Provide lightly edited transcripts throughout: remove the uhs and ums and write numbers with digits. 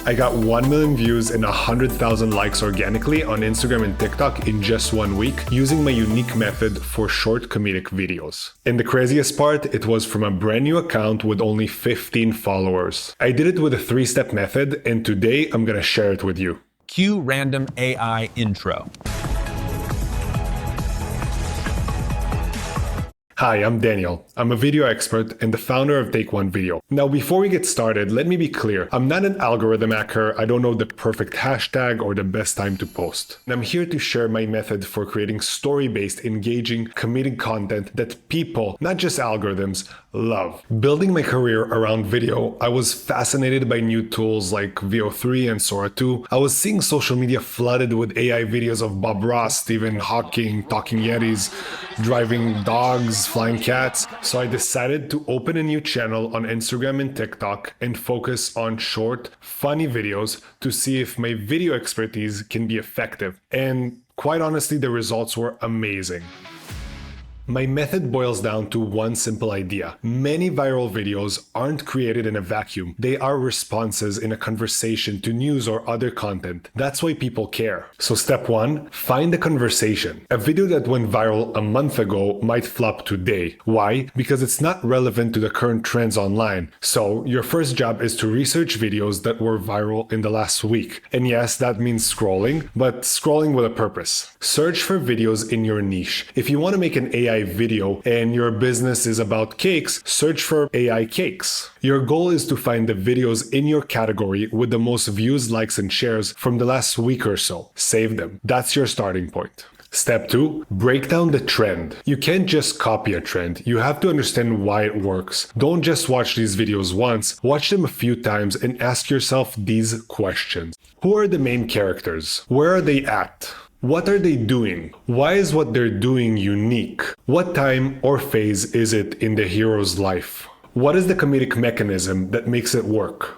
I got 1 million views and 100,000 likes organically on Instagram and TikTok in just 1 week using my unique method for short comedic videos. And the craziest part, it was from a brand new account with only 15 followers. I did it with a 3-step method, and today I'm gonna share it with you. Cue random AI intro. Hi, I'm Daniel. I'm a video expert and the founder of TakeOne Video. Now, before we get started, let me be clear. I'm not an algorithm hacker. I don't know the perfect hashtag or the best time to post. And I'm here to share my method for creating story-based, engaging, comedic content that people, not just algorithms, love. Building my career around video, I was fascinated by new tools like VO3 and Sora 2. I was seeing social media flooded with AI videos of Bob Ross, Stephen Hawking, talking yetis, driving dogs, flying cats. So I decided to open a new channel on Instagram and TikTok and focus on short, funny videos to see if my video expertise can be effective. And quite honestly, the results were amazing. My method boils down to one simple idea. Many viral videos aren't created in a vacuum. They are responses in a conversation to news or other content. That's why people care. So step 1, find a conversation. A video that went viral a month ago might flop today. Why? Because it's not relevant to the current trends online. So your first job is to research videos that were viral in the last week. And yes, that means scrolling, but scrolling with a purpose. Search for videos in your niche. If you want to make an AI video and your business is about cakes, search for AI cakes. Your goal is to find the videos in your category with the most views, likes, and shares from the last week or so. Save them. That's your starting point. Step 2, break down the trend. You can't just copy a trend. You have to understand why it works. Don't just watch these videos once, watch them a few times and ask yourself these questions. Who are the main characters? Where are they at? What are they doing? Why is what they're doing unique? What time or phase is it in the hero's life? What is the comedic mechanism that makes it work?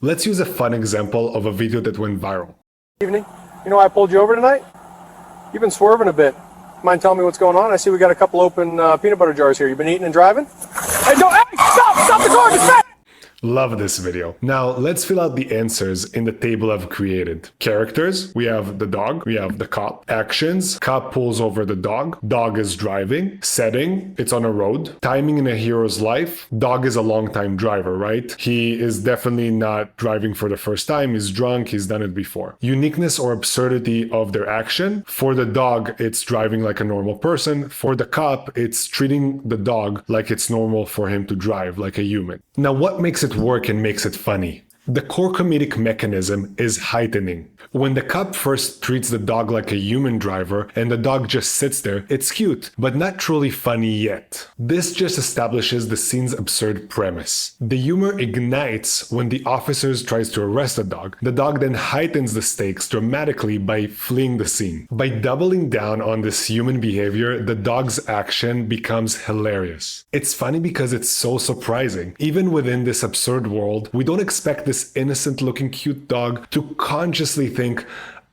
Let's use a fun example of a video that went viral. Evening. You know why I pulled you over tonight? You've been swerving a bit. Mind telling me what's going on? I see we got a couple open peanut butter jars here. You been eating and driving? Hey, don't! Hey, stop the car! Just stop! Love this video. Now let's fill out the answers in the table I've created. Characters, we have the dog, we have the cop. Actions, cop pulls over the dog is driving. Setting, it's on a road. Timing in a hero's life, dog is a long-time driver, right? He is definitely not driving for the first time, he's drunk, he's done it before. Uniqueness or absurdity of their action, for the dog, it's driving like a normal person. For the cop, it's treating the dog like it's normal for him to drive, like a human. Now what makes it work and makes it funny? The core comedic mechanism is heightening. When the cop first treats the dog like a human driver and the dog just sits there, it's cute, but not truly funny yet. This just establishes the scene's absurd premise. The humor ignites when the officers tries to arrest the dog. The dog then heightens the stakes dramatically by fleeing the scene. By doubling down on this human behavior, the dog's action becomes hilarious. It's funny because it's so surprising. Even within this absurd world, we don't expect this innocent-looking cute dog to consciously think,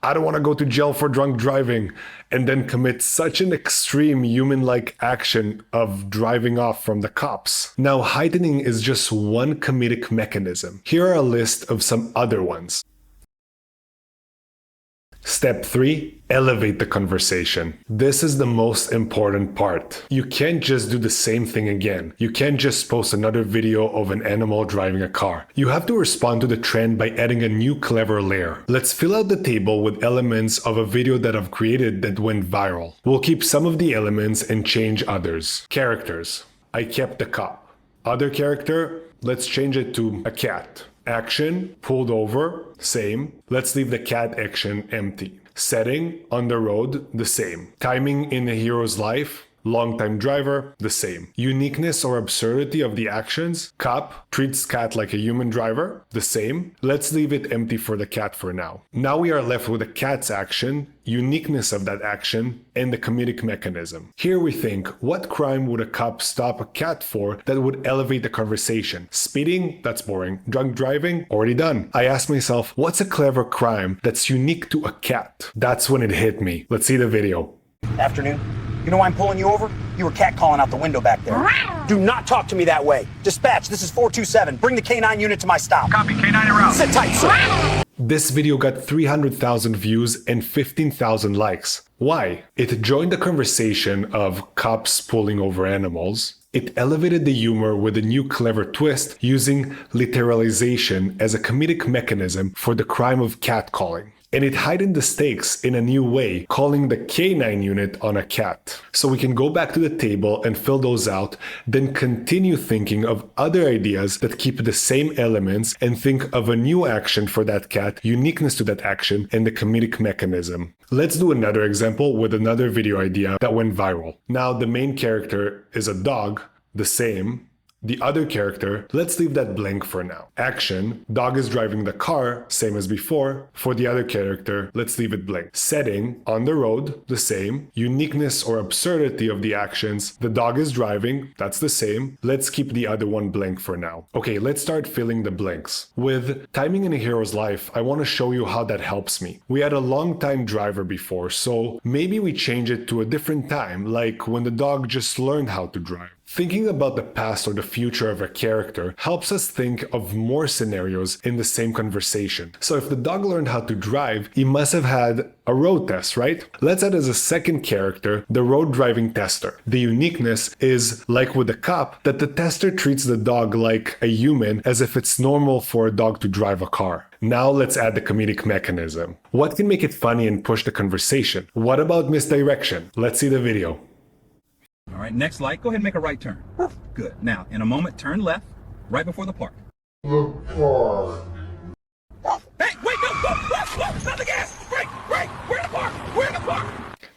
I don't want to go to jail for drunk driving, and then commit such an extreme human-like action of driving off from the cops. Now, heightening is just one comedic mechanism. Here are a list of some other ones. Step 3, elevate the conversation. This is the most important part. You can't just do the same thing again. You can't just post another video of an animal driving a car. You have to respond to the trend by adding a new clever layer. Let's fill out the table with elements of a video that I've created that went viral. We'll keep some of the elements and change others. Characters. I kept the cop. Other character, let's change it to a cat. Action, pulled over, same. Let's leave the cat action empty. Setting, on the road, the same. Timing in a hero's life, long-time driver, the same. Uniqueness or absurdity of the actions, cop treats cat like a human driver, the same. Let's leave it empty for the cat for now. Now we are left with the cat's action, uniqueness of that action, and the comedic mechanism. Here we think, what crime would a cop stop a cat for that would elevate the conversation? Speeding? That's boring. Drunk driving? Already done. I asked myself, what's a clever crime that's unique to a cat? That's when it hit me. Let's see the video. Afternoon. You know why I'm pulling you over? You were catcalling out the window back there. Do not talk to me that way. Dispatch, this is 427. Bring the K9 unit to my stop. Copy, K9 en route. Sit tight, sir. This video got 300,000 views and 15,000 likes. Why? It joined the conversation of cops pulling over animals. It elevated the humor with a new clever twist using literalization as a comedic mechanism for the crime of catcalling. And it heightened the stakes in a new way, calling the K9 unit on a cat. So we can go back to the table and fill those out, then continue thinking of other ideas that keep the same elements and think of a new action for that cat, uniqueness to that action, and the comedic mechanism. Let's do another example with another video idea that went viral. Now the main character is a dog, the same. The other character, let's leave that blank for now. Action, dog is driving the car, same as before. For the other character, let's leave it blank. Setting, on the road, the same. Uniqueness or absurdity of the actions, the dog is driving, that's the same. Let's keep the other one blank for now. Okay, let's start filling the blanks. With timing in a hero's life, I want to show you how that helps me. We had a long time driver before, so maybe we change it to a different time, like when the dog just learned how to drive. Thinking about the past or the future of a character helps us think of more scenarios in the same conversation. So if the dog learned how to drive, he must have had a road test, right? Let's add as a second character the road driving tester. The uniqueness is, like with the cop, that the tester treats the dog like a human, as if it's normal for a dog to drive a car. Now let's add the comedic mechanism. What can make it funny and push the conversation? What about misdirection? Let's see the video. All right, next light, go ahead and make a right turn. Good. Now, in a moment, turn left, right before the park. Hey, wait, no, whoa, not the gas! Brake, we're in the park, we're in the park!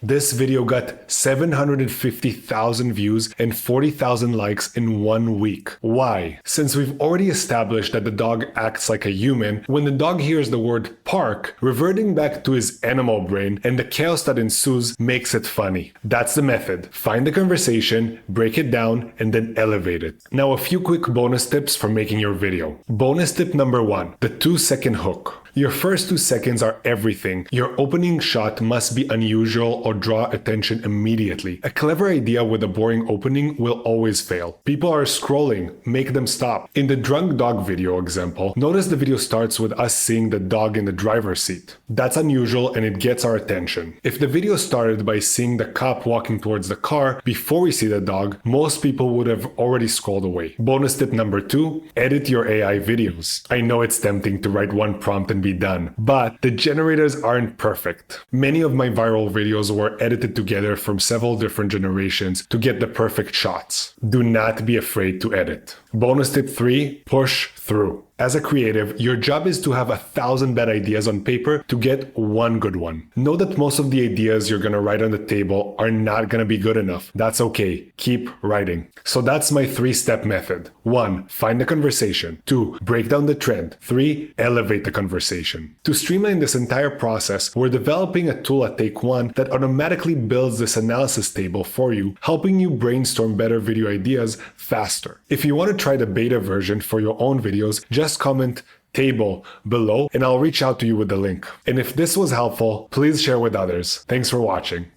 This video got 750,000 views and 40,000 likes in 1 week. Why? Since we've already established that the dog acts like a human, when the dog hears the word park, reverting back to his animal brain and the chaos that ensues makes it funny. That's the method. Find the conversation, break it down, and then elevate it. Now a few quick bonus tips for making your video. Bonus tip number 1, the 2-second hook. Your first 2 seconds are everything. Your opening shot must be unusual or draw attention immediately. A clever idea with a boring opening will always fail. People are scrolling, make them stop. In the drunk dog video example, notice the video starts with us seeing the dog in the driver's seat. That's unusual and it gets our attention. If the video started by seeing the cop walking towards the car before we see the dog, most people would have already scrolled away. Bonus tip number 2, edit your AI videos. I know it's tempting to write one prompt and be done, but the generators aren't perfect. Many of my viral videos were edited together from several different generations to get the perfect shots. Do not be afraid to edit. Bonus tip 3, push through. As a creative, your job is to have 1,000 bad ideas on paper to get one good one. Know that most of the ideas you're gonna write on the table are not gonna be good enough. That's okay. Keep writing. So that's my 3-step method. 1, find the conversation. 2, break down the trend. 3, elevate the conversation. To streamline this entire process, we're developing a tool at TakeOne that automatically builds this analysis table for you, helping you brainstorm better video ideas faster. If you want to try the beta version for your own videos, just comment table below and I'll reach out to you with the link. And if this was helpful, please share with others. Thanks for watching.